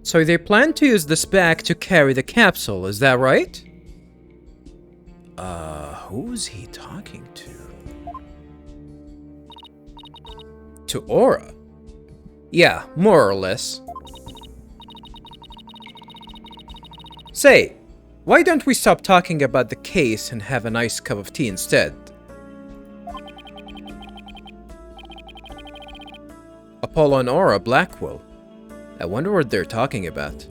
So they plan to use this bag to carry the capsule, is that right? Who's he talking to? To Aura? Yeah, more or less. Say, why don't we stop talking about the case and have a nice cup of tea instead? Apollo and Aura Blackwell. I wonder what they're talking about.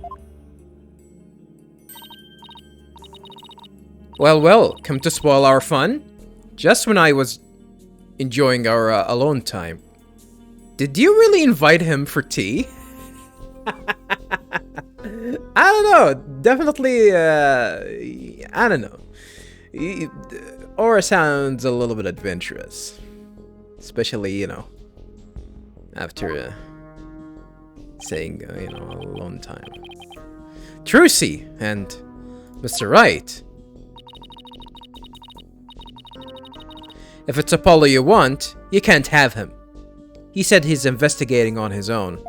Well, come to spoil our fun? Just when I was enjoying our alone time. Did you really invite him for tea? I don't know. Definitely, I don't know. Aura sounds a little bit adventurous. Especially, you know, after saying, you know, a long time. Trucy and Mr. Wright. If it's Apollo you want, you can't have him. He said he's investigating on his own.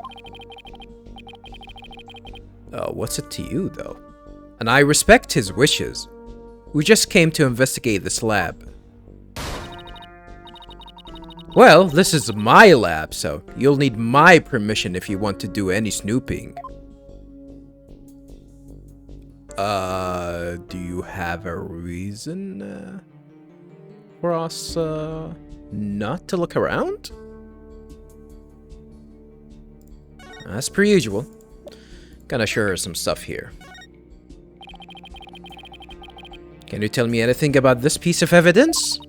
What's it to you, though? And I respect his wishes. We just came to investigate this lab. Well, this is my lab, so you'll need my permission if you want to do any snooping. Do you have a reason for us not to look around? As per usual. Gonna show her some stuff here. Can you tell me anything about this piece of evidence?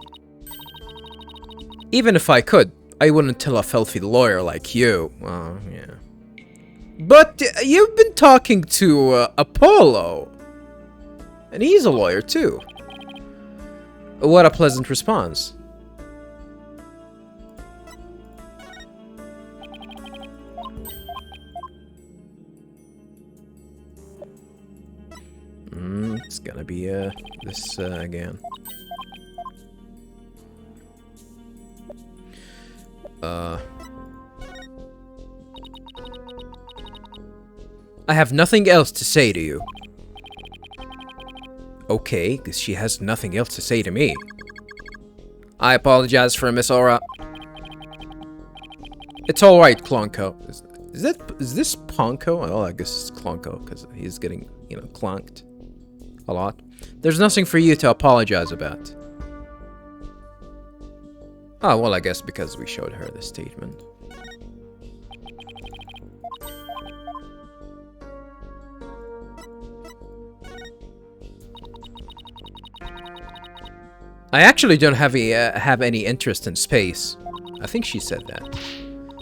Even if I could, I wouldn't tell a filthy lawyer like you. Yeah. But you've been talking to Apollo. And he's a lawyer too. What a pleasant response. It's gonna be this again. I have nothing else to say to you. Okay, because she has nothing else to say to me. I apologize for Miss Aura. It's alright, Clonko. Is this Ponko? Oh, I guess it's Clonko, because he's getting, you know, clonked a lot. There's nothing for you to apologize about. Oh, well, I guess because we showed her the statement. I actually don't have any interest in space. I think she said that.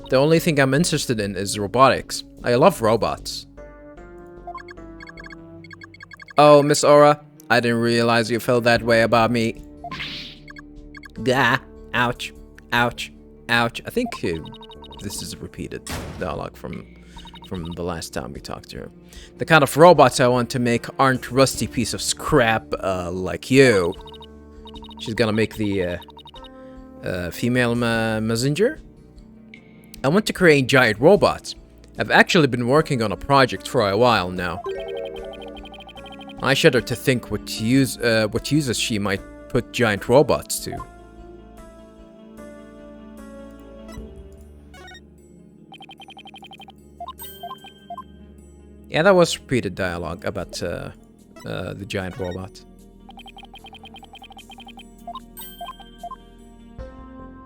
The only thing I'm interested in is robotics. I love robots. Oh, Miss Aura, I didn't realize you felt that way about me. Gah. Ouch. Ouch. Ouch. I think this is a repeated dialogue from the last time we talked to her. The kind of robots I want to make aren't rusty piece of scrap like you. She's gonna make the female messenger. I want to create giant robots. I've actually been working on a project for a while now. I shudder to think what uses she might put giant robots to. Yeah, that was repeated dialogue about the giant robot.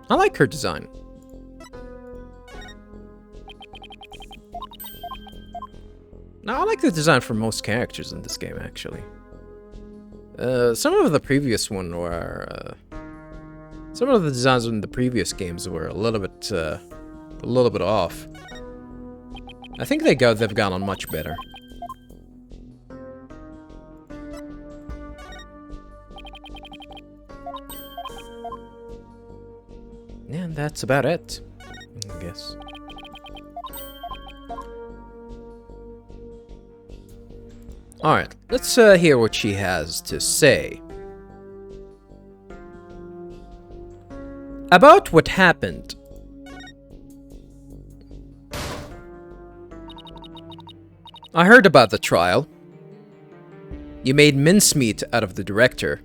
I like her design. No, I like the design for most characters in this game, actually. Some of the previous one were... some of the designs in the previous games were a little bit off. I think they've gone on much better. And that's about it, I guess. Alright, let's hear what she has to say. About what happened. I heard about the trial. You made mincemeat out of the director.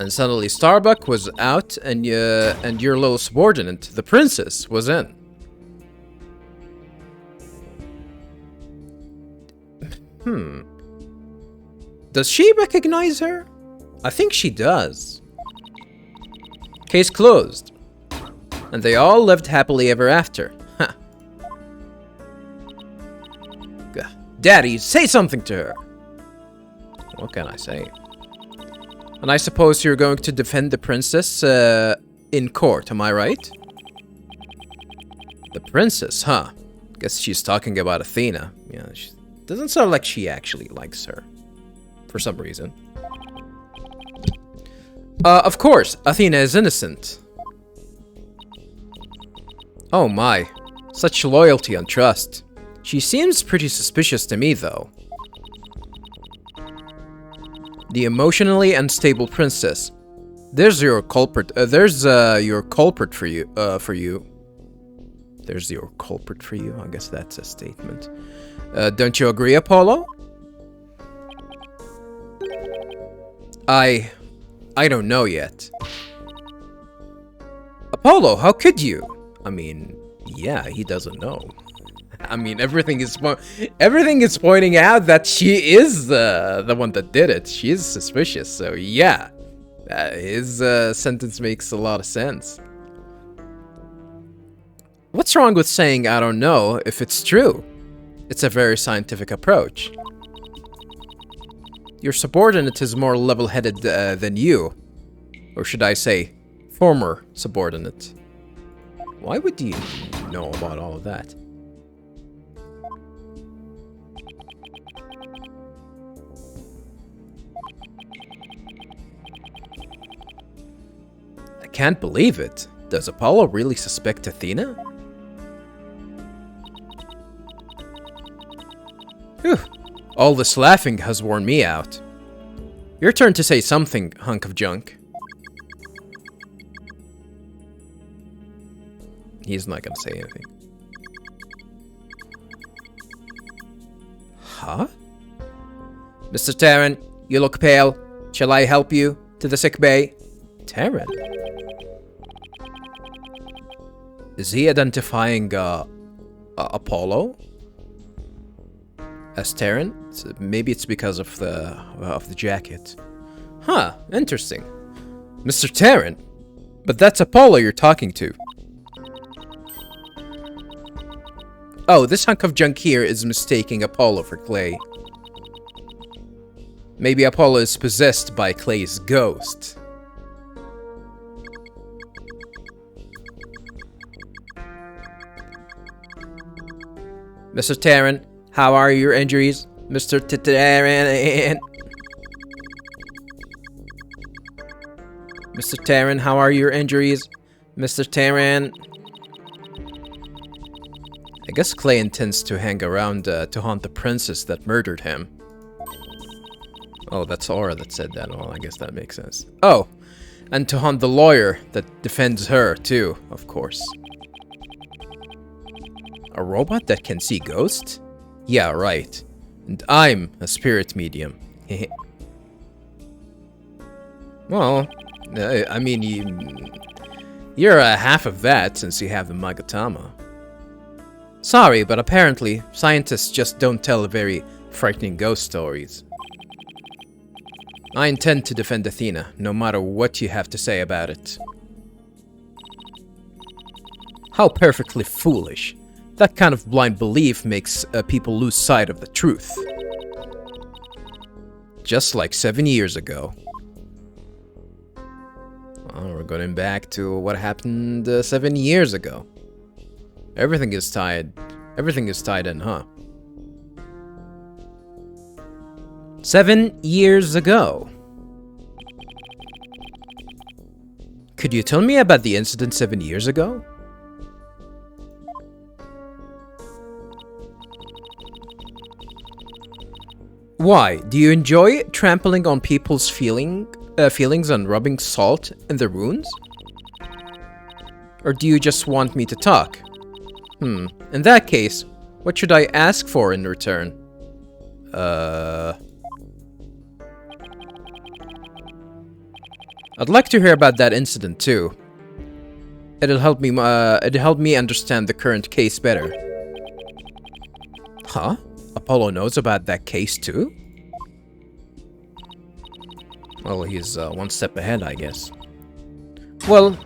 And suddenly Starbuck was out and your little subordinate, the princess, was in. Does she recognize her? I think she does. Case closed. And they all lived happily ever after. Huh. Daddy, say something to her. What can I say? And I suppose you're going to defend the princess in court, am I right? The princess, huh? Guess she's talking about Athena. Yeah, she doesn't sound like she actually likes her. For some reason. Of course, Athena is innocent. Oh my. Such loyalty and trust. She seems pretty suspicious to me, though. The emotionally unstable princess. There's your culprit. There's your culprit for you. There's your culprit for you. I guess that's a statement. Don't you agree, Apollo? I don't know yet. Apollo, how could you? I mean, yeah, he doesn't know. I mean, everything is pointing out that she is the one that did it. She is suspicious, so yeah. His sentence makes a lot of sense. What's wrong with saying I don't know if it's true? It's a very scientific approach. Your subordinate is more level-headed than you. Or should I say, former subordinate. Why would you know about all of that? I can't believe it. Does Apollo really suspect Athena? Whew. All this laughing has worn me out. Your turn to say something, hunk of junk. He's not gonna say anything. Huh? Mr. Terran, you look pale. Shall I help you to the sick bay? Terran? Is he identifying Apollo as Terran? So maybe it's because of the jacket. Huh, interesting. Mr. Terran? But that's Apollo you're talking to. Oh, this hunk of junk here is mistaking Apollo for Clay. Maybe Apollo is possessed by Clay's ghost. Mr. Terran, how are your injuries? Mr. Terran. Mr. Terran, how are your injuries? Mr. Terran. I guess Clay intends to hang around to haunt the princess that murdered him. Oh, that's Aura that said that. Well, I guess that makes sense. Oh, and to haunt the lawyer that defends her, too, of course. A robot that can see ghosts? Yeah, right. And I'm a spirit medium. Well, I mean, you're half of that since you have the Magatama. Sorry, but apparently, scientists just don't tell very frightening ghost stories. I intend to defend Athena, no matter what you have to say about it. How perfectly foolish. That kind of blind belief makes people lose sight of the truth. Just like 7 years ago. Well, we're going back to what happened 7 years ago. Everything is tied in, huh? 7 years ago. Could you tell me about the incident 7 years ago? Why? Do you enjoy trampling on people's feelings and rubbing salt in their wounds? Or do you just want me to talk? In that case, What should I ask for in return? I'd like to hear about that incident too. It'll help me understand the current case better. Huh? Apollo knows about that case too? Well, he's one step ahead, I guess. Well,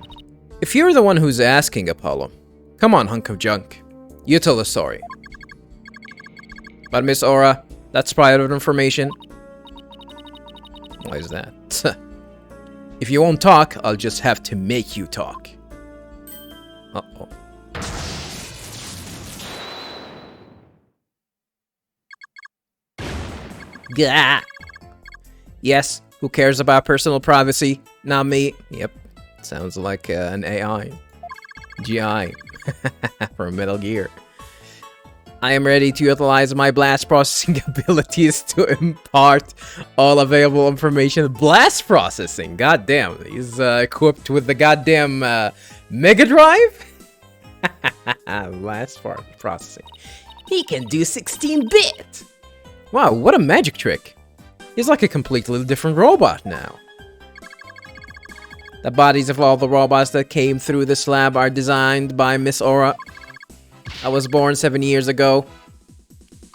if you're the one who's asking, Apollo, come on, hunk of junk. You tell the story. But Miss Aura, that's private information. Why is that? If you won't talk, I'll just have to make you talk. Uh-oh. Gah! Yes, who cares about personal privacy? Not me. Yep, sounds like an AI. GI. From Metal Gear. I am ready to utilize my blast processing abilities to impart all available information. Blast processing? Goddamn, he's equipped with the goddamn Mega Drive? Blast processing. He can do 16-bit! Wow, what a magic trick. He's like a completely different robot now. The bodies of all the robots that came through this lab are designed by Miss Aura. I was born 7 years ago.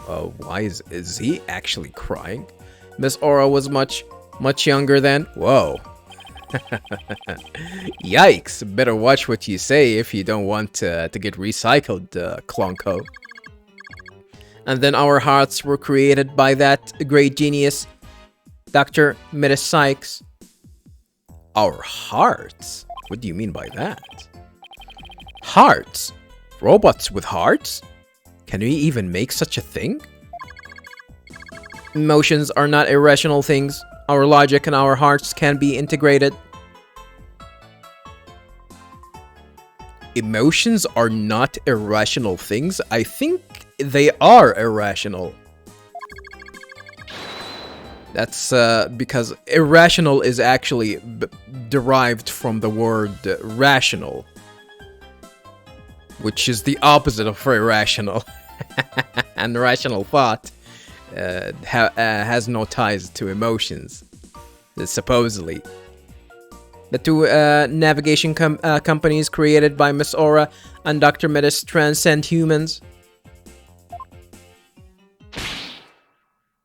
Oh, why is he actually crying? Miss Aura was much younger then. Whoa. Yikes. Better watch what you say if you don't want to get recycled, Clonko. And then our hearts were created by that great genius, Dr. Athena Cykes. Our hearts? What do you mean by that? Hearts? Robots with hearts? Can we even make such a thing? Emotions are not irrational things. Our logic and our hearts can be integrated. Emotions are not irrational things? I think they are irrational. That's because irrational is actually derived from the word rational, which is the opposite of irrational. And rational thought has no ties to emotions, supposedly. The two navigation companies created by Miss Aura and Dr. Metis transcend humans.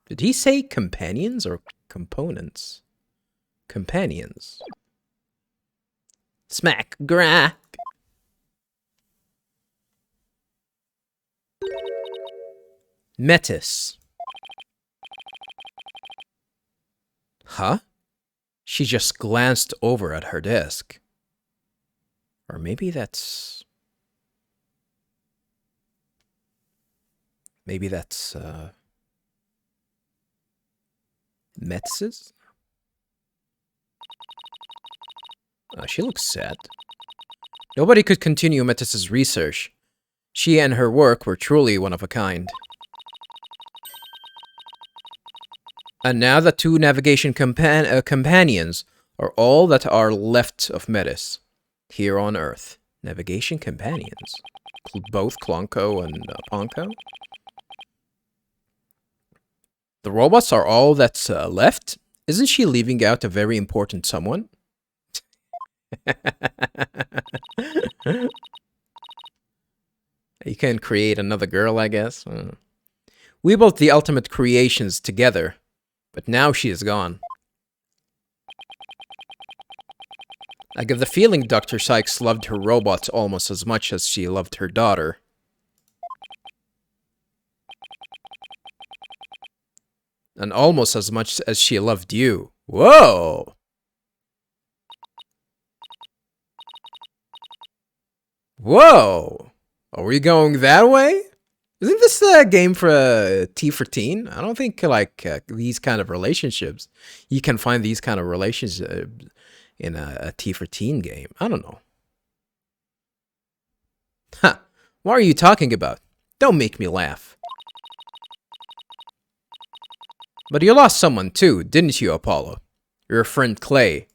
Did he say companions or components? Companions. Smack. Gra. Metis. Huh? She just glanced over at her desk. Or maybe that's... Maybe that's, Metis's? She looks sad. Nobody could continue Metis's research. She and her work were truly one of a kind. And now the two navigation companions are all that are left of Metis here on Earth. Navigation companions? Both Clonko and Ponko? The robots are all that's left? Isn't she leaving out a very important someone? You can create another girl, I guess. We built the ultimate creations together, but now she is gone. I get the feeling Dr. Cykes loved her robots almost as much as she loved her daughter. And almost as much as she loved you. Whoa! Whoa! Are we going that way? Isn't this a game for T for teen? I don't think, like, these kind of relationships. You can find these kind of relationships in a T for teen game. I don't know. Huh. What are you talking about? Don't make me laugh. But you lost someone too, didn't you, Apollo? Your friend Clay.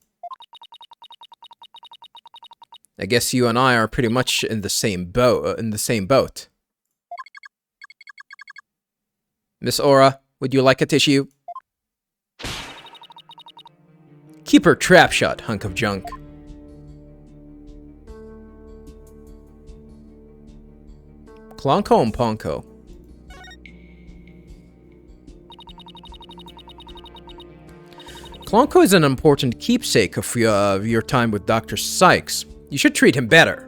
I guess you and I are pretty much in the same boat. Miss Aura, would you like a tissue? Keep her trap shut, hunk of junk. Clonko and Ponko. Clonko is an important keepsake of your time with Dr. Cykes. You should treat him better.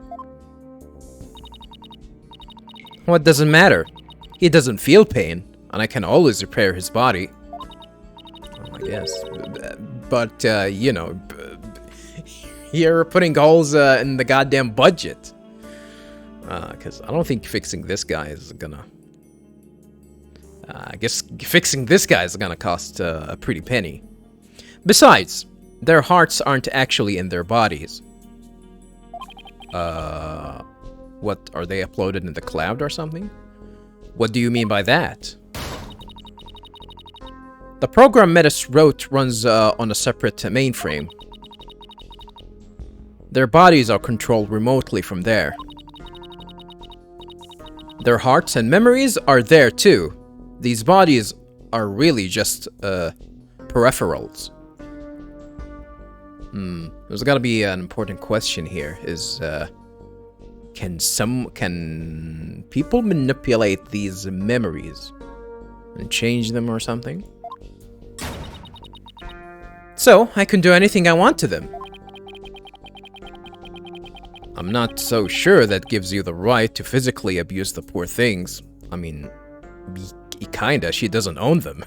What doesn't matter? He doesn't feel pain, and I can always repair his body. I guess. But, you know, you're putting holes in the goddamn budget. Because I don't think fixing this guy is gonna... I guess fixing this guy is gonna cost a pretty penny. Besides, their hearts aren't actually in their bodies. What, are they uploaded in the cloud or something? What do you mean by that? The program Metis wrote runs on a separate mainframe. Their bodies are controlled remotely from there. Their hearts and memories are there too. These bodies are really just peripherals. There's gotta be an important question here. Is can people manipulate these memories and change them or something? So I can do anything I want to them. I'm not so sure that gives you the right to physically abuse the poor things. I mean, kinda. She doesn't own them.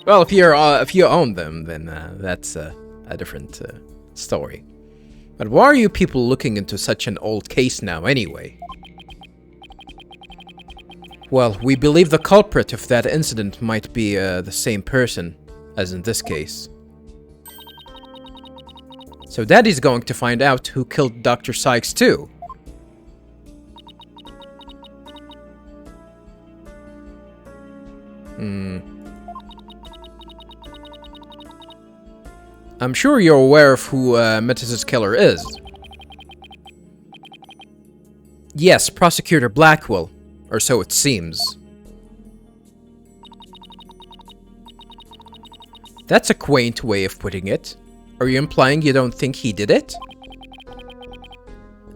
Well, if you own them, then that's a different story. But why are you people looking into such an old case now, anyway? Well, we believe the culprit of that incident might be the same person, as in this case. So Daddy's going to find out who killed Dr. Cykes too. I'm sure you're aware of who Metis' killer is. Yes, Prosecutor Blackwell, or so it seems. That's a quaint way of putting it. Are you implying you don't think he did it?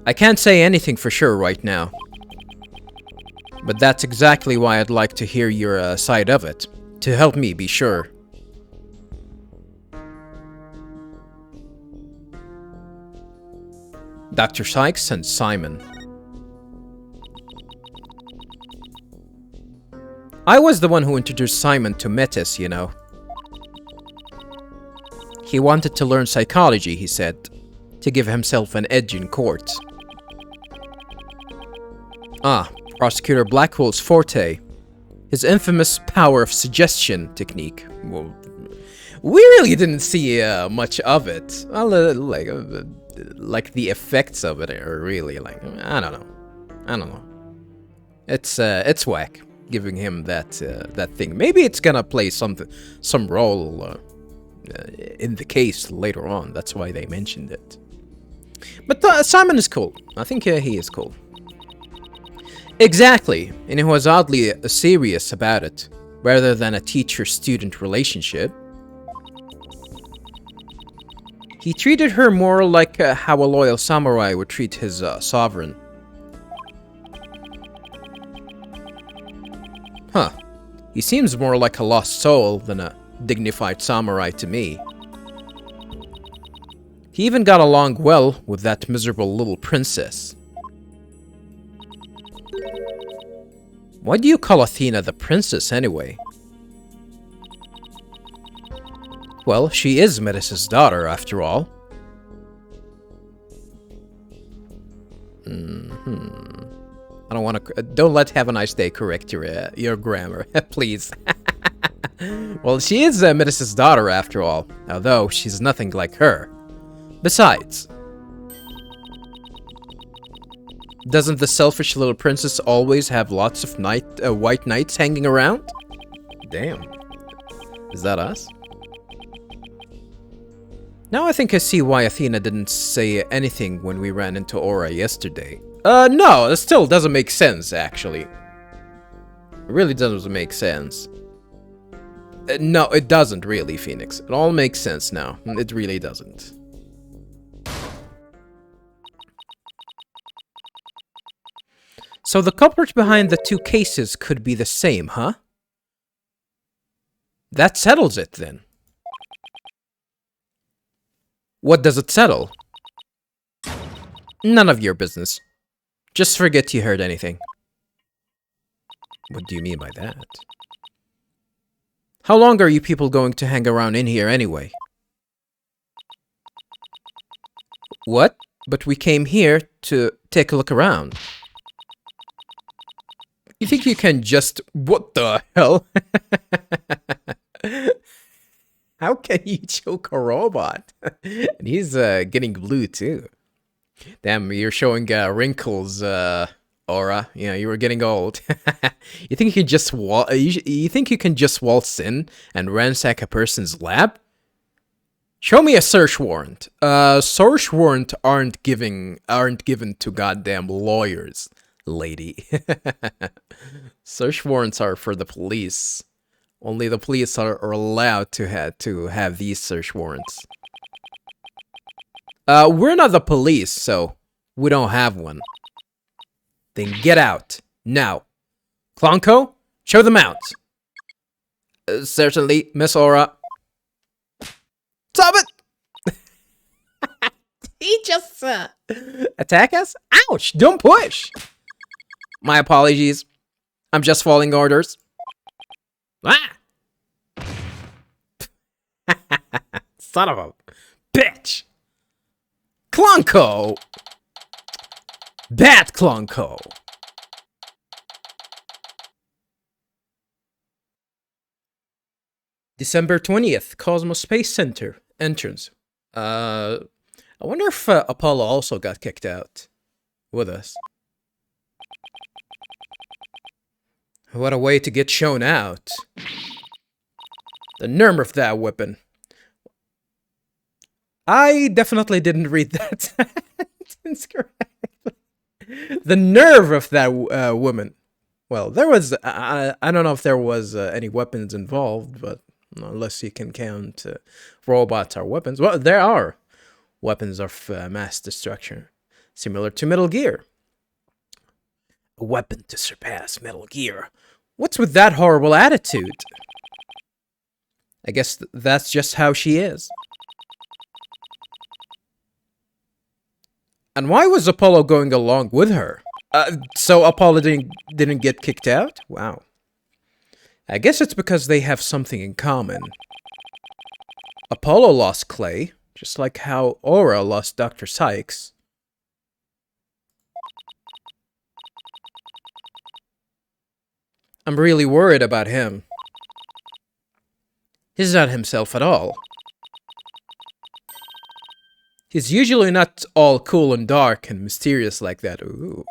I can't say anything for sure right now. But that's exactly why I'd like to hear your side of it, to help me be sure. Dr. Cykes and Simon. I was the one who introduced Simon to Metis, you know. He wanted to learn psychology, he said, to give himself an edge in court. Ah, Prosecutor Blackwell's forte. His infamous power of suggestion technique. Well, we really didn't see much of it. Well, like the effects of it are really like, I don't know. It's whack giving him that thing. Maybe it's gonna play some role in the case later on. That's why they mentioned it. But Simon is cool. I think he is cool. Exactly, and he was oddly serious about it, rather than a teacher-student relationship. He treated her more like how a loyal samurai would treat his sovereign. Huh. He seems more like a lost soul than a dignified samurai to me. He even got along well with that miserable little princess. Why do you call Athena the princess anyway? Well, she is Metis' daughter, after all. I don't want to... Don't let Have a Nice Day correct your grammar, please. Well, she is Metis' daughter, after all, although she's nothing like her. Besides, doesn't the selfish little princess always have lots of white knights hanging around? Damn. Is that us? Now I think I see why Athena didn't say anything when we ran into Aura yesterday. No, it still doesn't make sense, actually. really doesn't make sense. No, it doesn't really, Phoenix. It all makes sense now. It really doesn't. So the culprit behind the two cases could be the same, huh? That settles it, then. What does it settle? None of your business. Just forget you heard anything. What do you mean by that? How long are you people going to hang around in here anyway? What? But we came here to take a look around. You think you can just... What the hell? How can you choke a robot? And he's getting blue too. Damn, you're showing wrinkles, Aura. You know, you were getting old. You think you can just you think you can just waltz in and ransack a person's lab? Show me a search warrant. Search warrant aren't given to goddamn lawyers, lady. Search warrants are for the police. Only the police are allowed to have these search warrants. We're not the police, so we don't have one. Then get out now. Clonko, show them out. Certainly, Miss Aura. Stop it! He just attack us? Ouch! Don't push. My apologies. I'm just following orders. Ah! Son of a bitch! Clonko! Bad Clonko! December 20th, Cosmos Space Center entrance. I wonder if Apollo also got kicked out with us. What a way to get shown out. The nerve of that weapon. I definitely didn't read that sentence correctly. The nerve of that woman. Well, there was... I don't know if there was any weapons involved, but unless you can count robots or weapons. Well, there are weapons of mass destruction, similar to Metal Gear. A weapon to surpass Metal Gear. What's with that horrible attitude? I guess that's just how she is. And why was Apollo going along with her? So Apollo didn't get kicked out? Wow. I guess it's because they have something in common. Apollo lost Clay, just like how Aura lost Dr. Cykes. I'm really worried about him. He's not himself at all. He's usually not all cool and dark and mysterious like that. Ooh.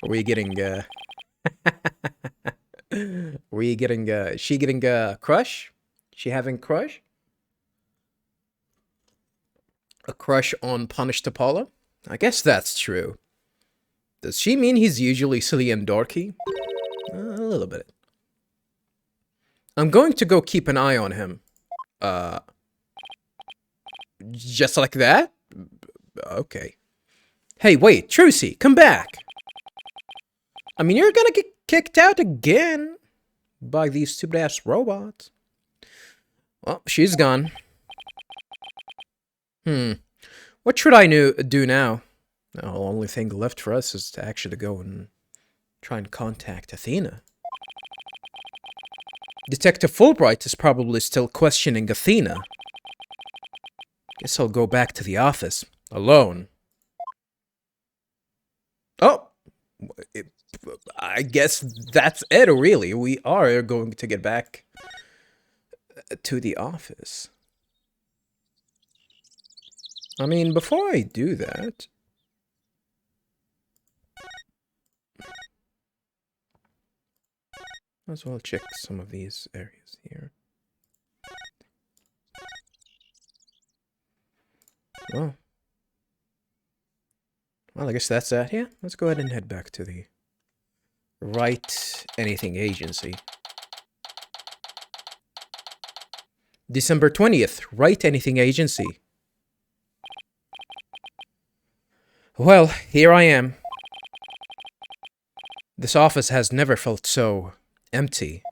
Are we getting, is she getting a crush? She having a crush? A crush on Punished Apollo? I guess that's true. Does she mean he's usually silly and dorky? A little bit. I'm going to go keep an eye on him. Just like that? Okay. Hey, wait, Trucy, come back! I mean, you're gonna get kicked out again by these stupid-ass robots. Well, she's gone. What should I do now? The only thing left for us is to actually go and try and contact Athena. Detective Fulbright is probably still questioning Athena. Guess I'll go back to the office, alone. Oh! I guess that's it, really. We are going to get back to the office. I mean, before I do that... might as well check some of these areas here. Well, I guess that's that. Yeah, let's go ahead and head back to the Wright Anything Agency. December 20th, Wright Anything Agency. Well, here I am. This office has never felt so empty.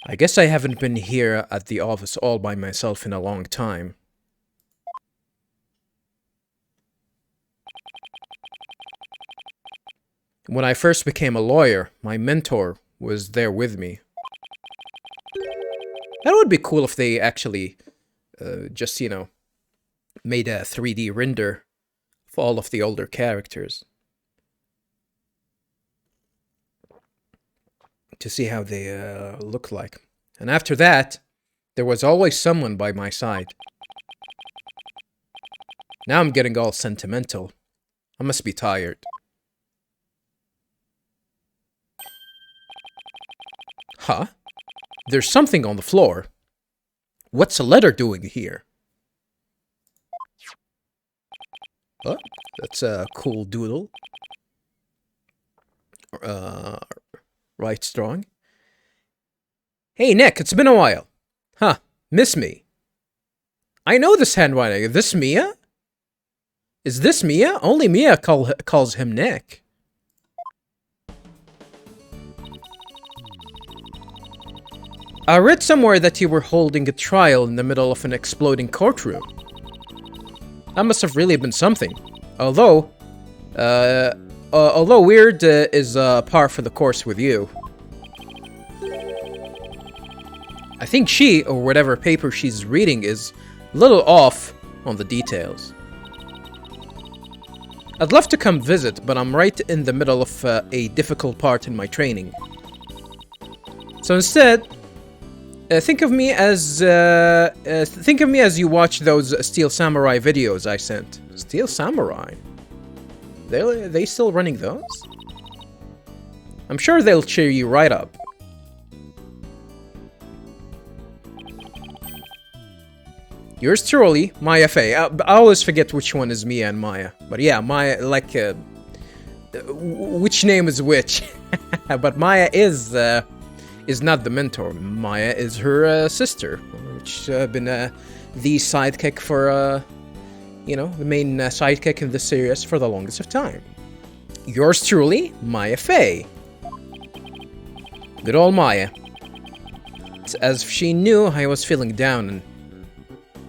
I guess I haven't been here at the office all by myself in a long time. When I first became a lawyer, my mentor was there with me. That would be cool if they actually just, you know, made a 3D render of all of the older characters. To see how they look like. And after that, there was always someone by my side. Now I'm getting all sentimental. I must be tired. Huh? There's something on the floor. What's a letter doing here? Oh, that's a cool doodle. Right strong. Hey, Nick, it's been a while. Huh, miss me. I know this handwriting. This Mia? Is this Mia? Only Mia calls him Nick. I read somewhere that you were holding a trial in the middle of an exploding courtroom. That must have really been something. Although weird is par for the course with you. I think she, or whatever paper she's reading, is a little off on the details. I'd love to come visit, but I'm right in the middle of a difficult part in my training. So instead, think of me as you watch those Steel Samurai videos I sent. Steel Samurai? They still running those? I'm sure they'll cheer you right up. Yours truly, Maya Fey. I always forget which one is Mia and Maya. But yeah, Maya, like, which name is which? But Maya is not the mentor. Maya is her sister, which been the sidekick for, you know, the main sidekick in the series for the longest of time. Yours truly, Maya Fey. Good old Maya. It's as if she knew I was feeling down and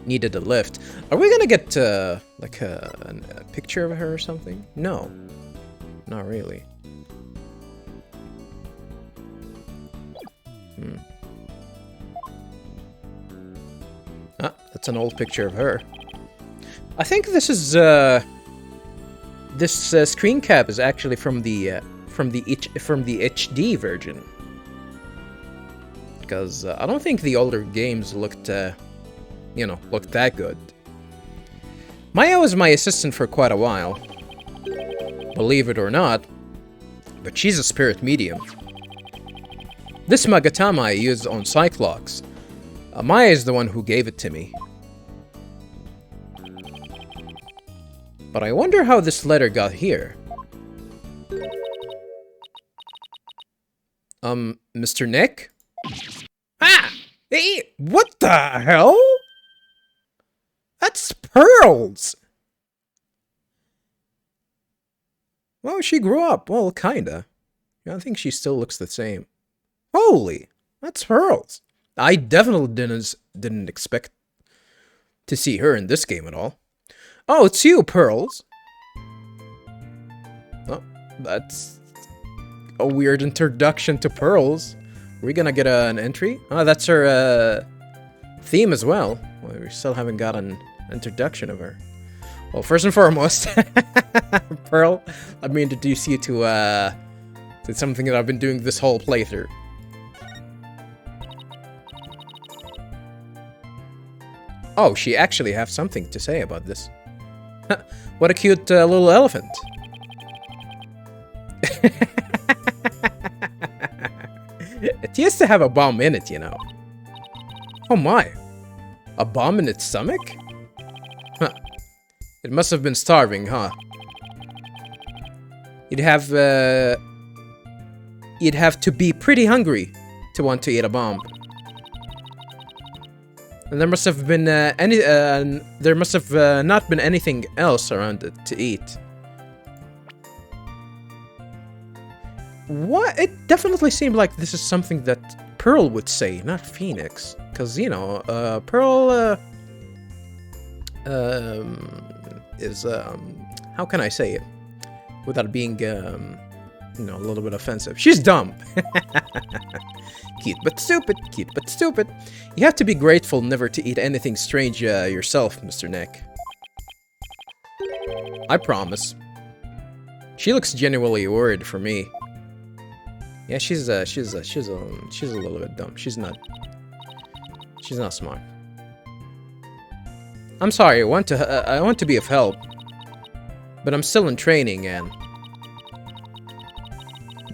needed a lift. Are we gonna get, like, a picture of her or something? No. Not really. Ah, that's an old picture of her. I think this is, this screen cap is actually from the HD version. Because I don't think the older games looked, you know, looked that good. Maya was my assistant for quite a while. Believe it or not, but she's a spirit medium. This Magatama I used on psyche-locks. Maya is the one who gave it to me. But I wonder how this letter got here. Mr. Nick? Ah! Hey, what the hell? That's Pearls! Well, she grew up. Well, kinda. I think she still looks the same. Holy! That's Pearls. I definitely didn't expect to see her in this game at all. Oh, it's you, Pearls. Oh, that's a weird introduction to Pearls. We're gonna get an entry? Oh, that's her theme as well. We still haven't got an introduction of her. Well, first and foremost, Pearl, let me introduce you to something that I've been doing this whole playthrough. Oh, she actually has something to say about this. What a cute little elephant. It used to have a bomb in it, you know. Oh my. A bomb in its stomach? Huh. It must have been starving, huh? You'd have to be pretty hungry to want to eat a bomb. And there must have been there must have not been anything else around it to eat. What? It definitely seemed like this is something that Pearl would say, not Phoenix. Because, you know, Pearl is, how can I say it without being, you know, a little bit offensive? She's dumb. Cute but stupid, cute but stupid. You have to be grateful never to eat anything strange yourself, Mr. Neck. I promise. She looks genuinely worried for me. Yeah, she's a little bit dumb. She's not smart. I'm sorry. I want to be of help, but I'm still in training, and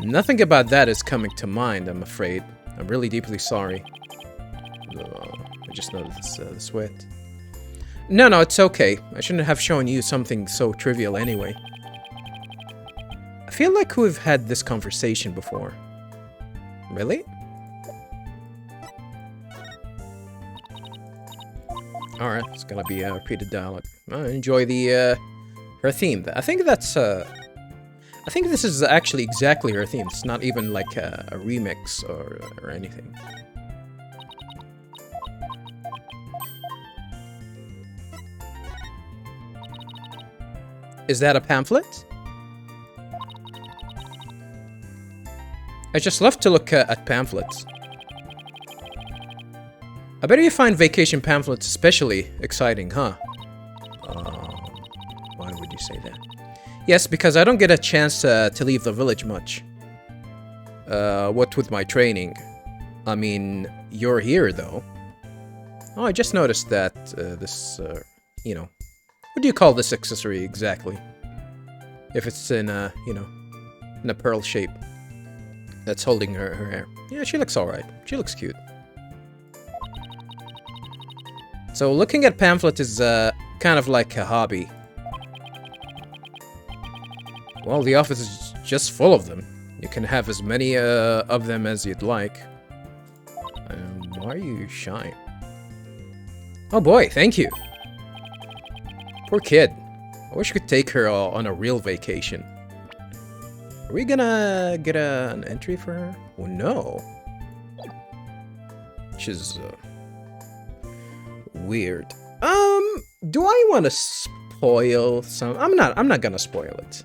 nothing about that is coming to mind. I'm afraid. I'm really deeply sorry. I just noticed the sweat. No, it's okay. I shouldn't have shown you something so trivial anyway. I feel like we've had this conversation before. Really? Alright, it's gonna be a repeated dialogue. Enjoy the, her theme. I think that's, I think this is actually exactly her theme. It's not even like a remix or anything. Is that a pamphlet? I just love to look at pamphlets. I bet you find vacation pamphlets especially exciting, huh? Why would you say that? Yes, because I don't get a chance to leave the village much. What with my training? I mean, you're here, though. Oh, I just noticed that this, you know... What do you call this accessory, exactly? If it's in a, you know, in a pearl shape. That's holding her hair. Yeah, she looks alright. She looks cute. So looking at pamphlets is kind of like a hobby. Well, the office is just full of them. You can have as many of them as you'd like. Why are you shy? Oh boy, thank you. Poor kid. I wish we could take her on a real vacation. Are we gonna get an entry for her? Oh no. She's weird. Do I want to spoil some? I'm not gonna spoil it.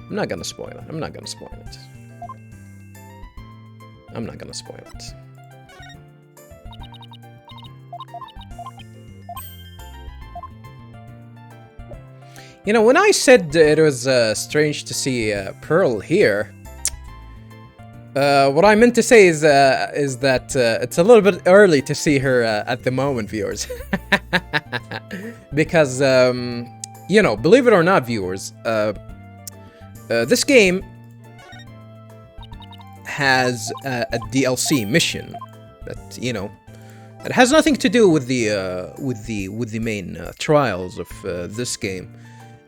I'm not gonna spoil it. I'm not gonna spoil it. I'm not gonna spoil it. You know, when I said it was strange to see Pearl here, what I meant to say is that it's a little bit early to see her at the moment, viewers. Because, you know, believe it or not, viewers, this game has a DLC mission that, you know, it has nothing to do with the main trials of this game.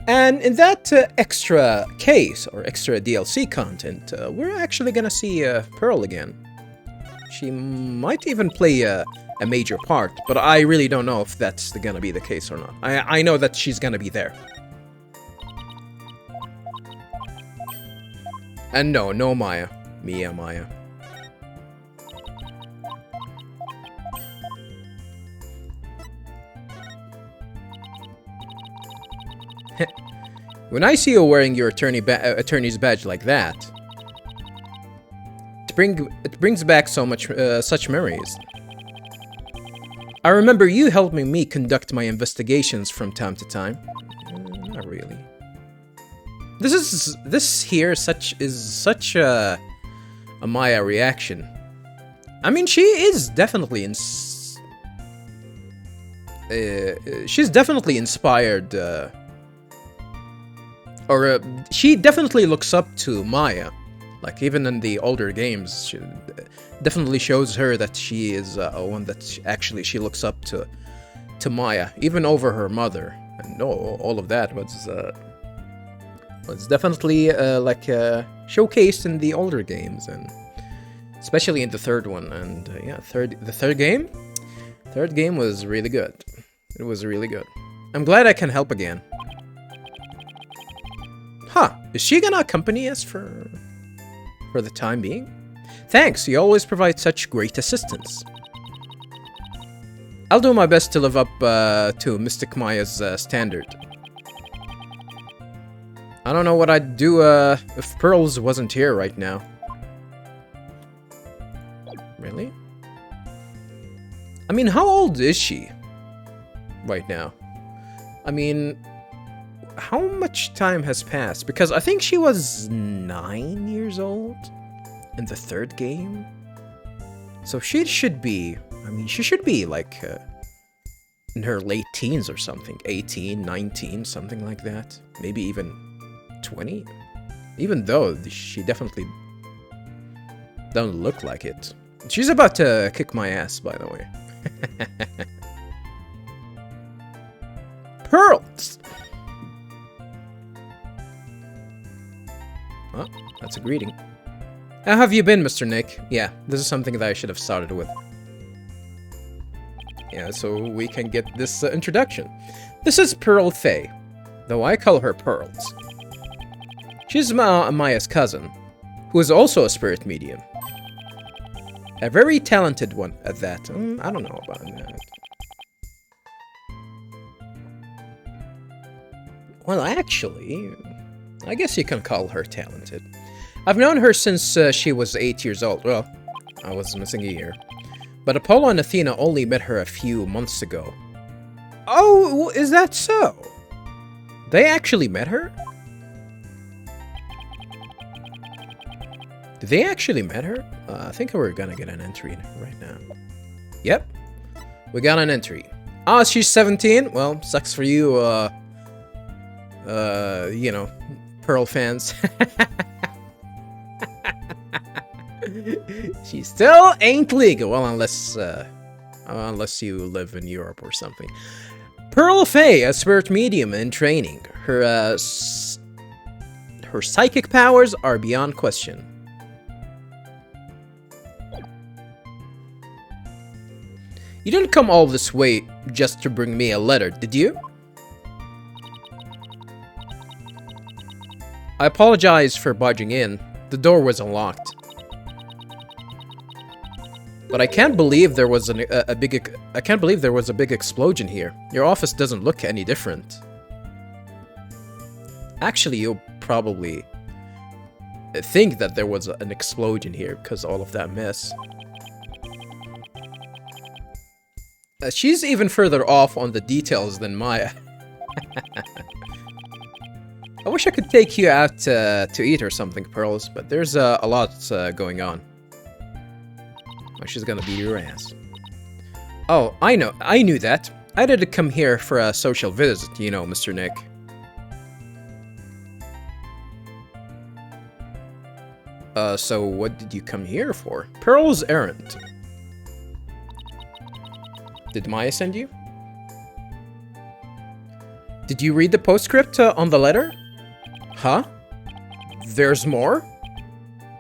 And in that extra case, or extra DLC content, we're actually gonna see Pearl again. She might even play a major part, but I really don't know if that's gonna be the case or not. I know that she's gonna be there. And no Maya. Maya. When I see you wearing your attorney's badge like that, it brings back so much such memories. I remember you helping me conduct my investigations from time to time. Not really. This here is such a Maya reaction. I mean, she is definitely she's definitely inspired. She definitely looks up to Maya. Like, even in the older games, she definitely shows her that she is one that she looks up to Maya, even over her mother. And all of that was it's definitely like showcased in the older games, and especially in the third one. And yeah, the third game was really good. It was really good. I'm glad I can help again. Huh? Is she gonna accompany us for the time being? Thanks. You always provide such great assistance. I'll do my best to live up to Mystic Maya's standard. I don't know what I'd do if Pearls wasn't here right now. Really? I mean, how old is she right now? I mean, how much time has passed? Because I think she was 9 years old in the third game. So she should be, I mean, she should be like in her late teens or something. 18, 19, something like that. Maybe even 20. Even though she definitely don't look like it. She's about to kick my ass, by the way. Pearls! Well, that's a greeting. How have you been, Mr. Nick? Yeah, this is something that I should have started with. Yeah, so we can get this introduction. This is Pearl Faye, though I call her Pearls. She's Maya's cousin, who is also a spirit medium. A very talented one at that. I don't know about that. Well, actually, I guess you can call her talented. I've known her since she was 8 years old. Well, I was missing a year. But Apollo and Athena only met her a few months ago. Oh, is that so? They actually met her? Did they actually met her? I think we're gonna get an entry right now. Yep. We got an entry. Ah, she's 17? Well, sucks for you, you know, Pearl fans. She still ain't legal. Well, unless you live in Europe or something. Pearl Faye, a spirit medium in training. Her psychic powers are beyond question. You didn't come all this way just to bring me a letter, did you? I apologize for barging in. The door was unlocked. But I can't believe there was a big explosion here. Your office doesn't look any different. Actually, you'll probably think that there was an explosion here because all of that mess. She's even further off on the details than Maya. I wish I could take you out to eat or something, Pearls, but there's a lot going on. Oh, she's gonna beat your ass. Oh, I know. I knew that. I didn't come here for a social visit, you know, Mr. Nick. So what did you come here for? Pearl's errand. Did Maya send you? Did you read the postscript on the letter? Huh? There's more?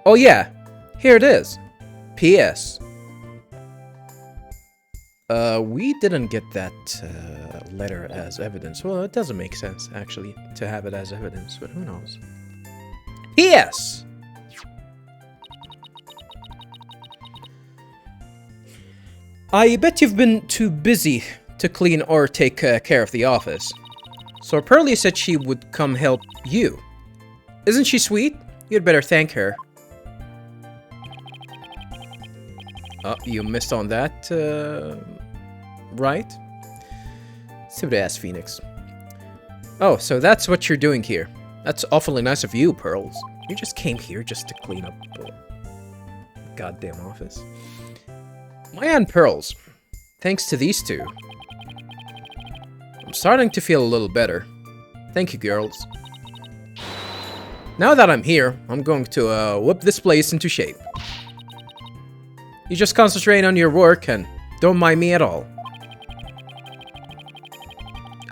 Oh yeah, here it is. P.S. We didn't get that letter as evidence. Well, it doesn't make sense, actually, to have it as evidence, but who knows? P.S. I bet you've been too busy to clean or take care of the office. So Pearlie said she would come help you. Isn't she sweet? You'd better thank her. Oh, you missed on that, right? Stupid ass Phoenix. Oh, so that's what you're doing here. That's awfully nice of you, Pearls. You just came here just to clean up the goddamn office. Maya and Pearls. Thanks to these two. I'm starting to feel a little better. Thank you, girls. Now that I'm here, I'm going to whip this place into shape. You just concentrate on your work and don't mind me at all.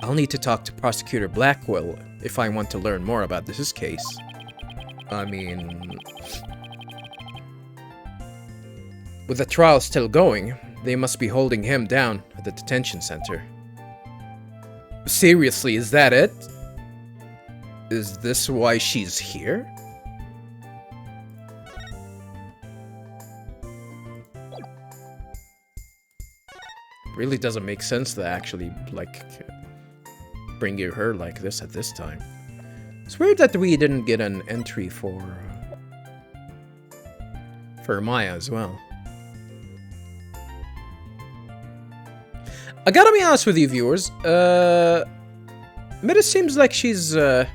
I'll need to talk to Prosecutor Blackwell if I want to learn more about this case. I mean, with the trial still going, they must be holding him down at the detention center. Seriously, is that it? Is this why she's here? Really doesn't make sense to actually, like, bring her like this at this time. It's weird that we didn't get an entry for Maya as well. I gotta be honest with you, viewers. Mita seems like she's you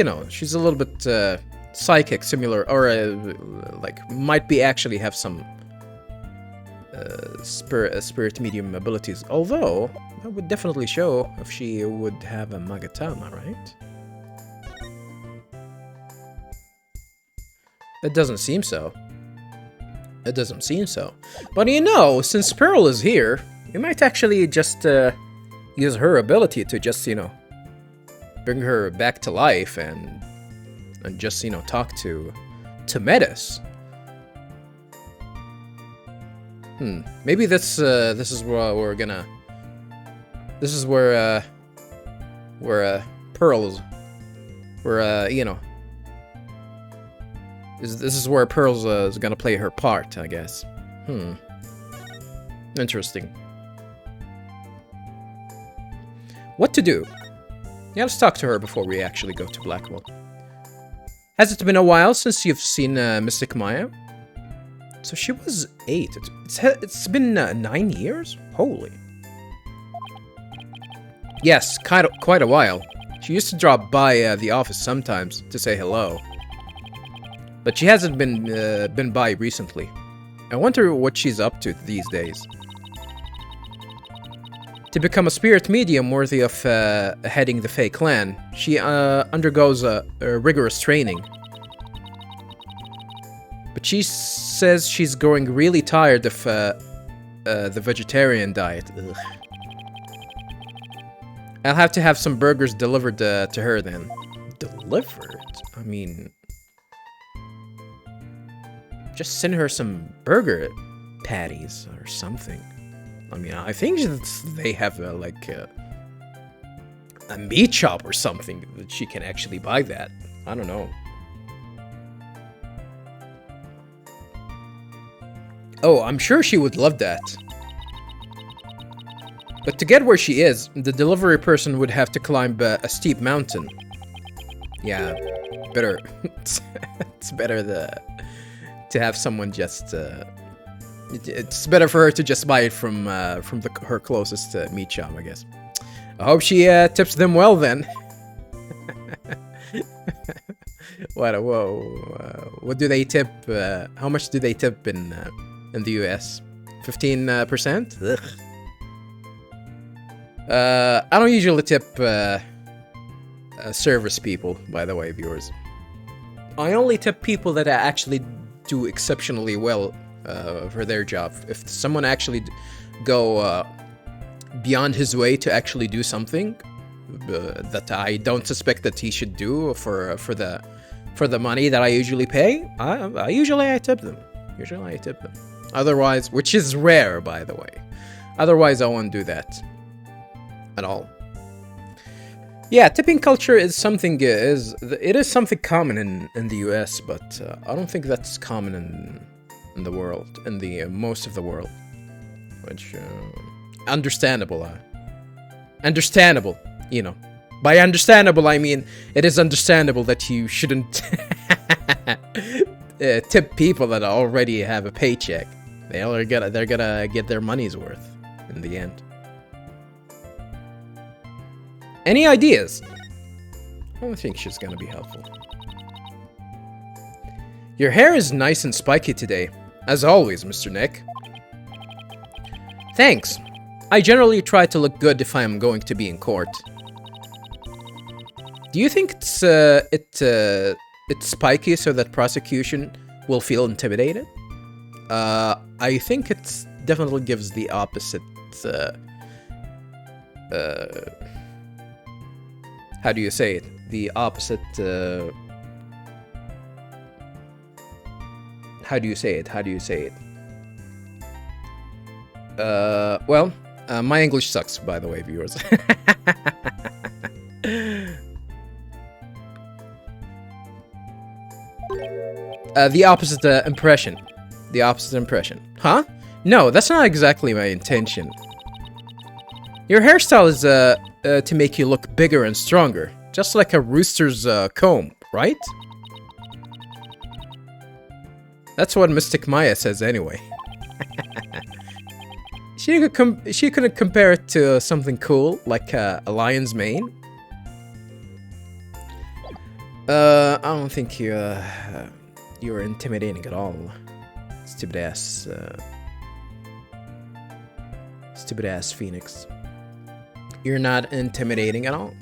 know, she's a little bit psychic, similar, or like might be actually have some spirit medium abilities. Although that would definitely show if she would have a Magatama, right? It doesn't seem so. It doesn't seem so. But you know, since Pearl is here, we might actually just use her ability to just, you know, bring her back to life and just, you know, talk to Metis. Maybe this is where we're gonna. This is where Pearl's, you know. This is where Pearl's is gonna play her part, I guess. Interesting. What to do? Yeah, let's talk to her before we actually go to Blackwell. Has it been a while since you've seen Mystic Maya? So she was 8. It's been 9 years? Holy. Yes, quite a while. She used to drop by the office sometimes to say hello. But she hasn't been by recently. I wonder what she's up to these days. To become a spirit medium worthy of heading the Fae clan, she undergoes a rigorous training. But she says she's growing really tired of the vegetarian diet. Ugh. I'll have to have some burgers delivered to her then. Delivered? I mean, just send her some burger patties or something. I mean, I think they have like a meat shop or something that she can actually buy that. I don't know. Oh, I'm sure she would love that. But to get where she is, the delivery person would have to climb a steep mountain. Yeah, better. It's better to have someone just. It's better for her to just buy it from her closest meat shop, I guess. I hope she tips them well then. What do they tip? How much do they tip in the US? 15%? Ugh. I don't usually tip service people, by the way, viewers. I only tip people that actually do exceptionally well for their job. If someone actually go beyond his way to actually do something that I don't suspect that he should do for the money that I usually pay, I tip them. Usually I tip them. Otherwise, which is rare, by the way. Otherwise, I won't do that at all. Yeah, tipping culture is something something common in the US, but I don't think that's common in the world, in the most of the world, which understandable, you know. By understandable, I mean it is understandable that you shouldn't tip people that already have a paycheck. They're gonna get their money's worth in the end. Any ideas? I don't think she's gonna be helpful. Your hair is nice and spiky today, as always, Mr. Nick. Thanks. I generally try to look good if I am going to be in court. Do you think it's spiky so that prosecution will feel intimidated? I think it definitely gives the opposite how do you say it? The opposite. How do you say it? How do you say it? Well, my English sucks, by the way, viewers. The opposite impression. The opposite impression. Huh? No, that's not exactly my intention. Your hairstyle is to make you look bigger and stronger, just like a rooster's comb, right? That's what Mystic Maya says anyway. She couldn't compare it to something cool, like a lion's mane. I don't think you're intimidating at all. Stupid ass Phoenix. You're not intimidating at all.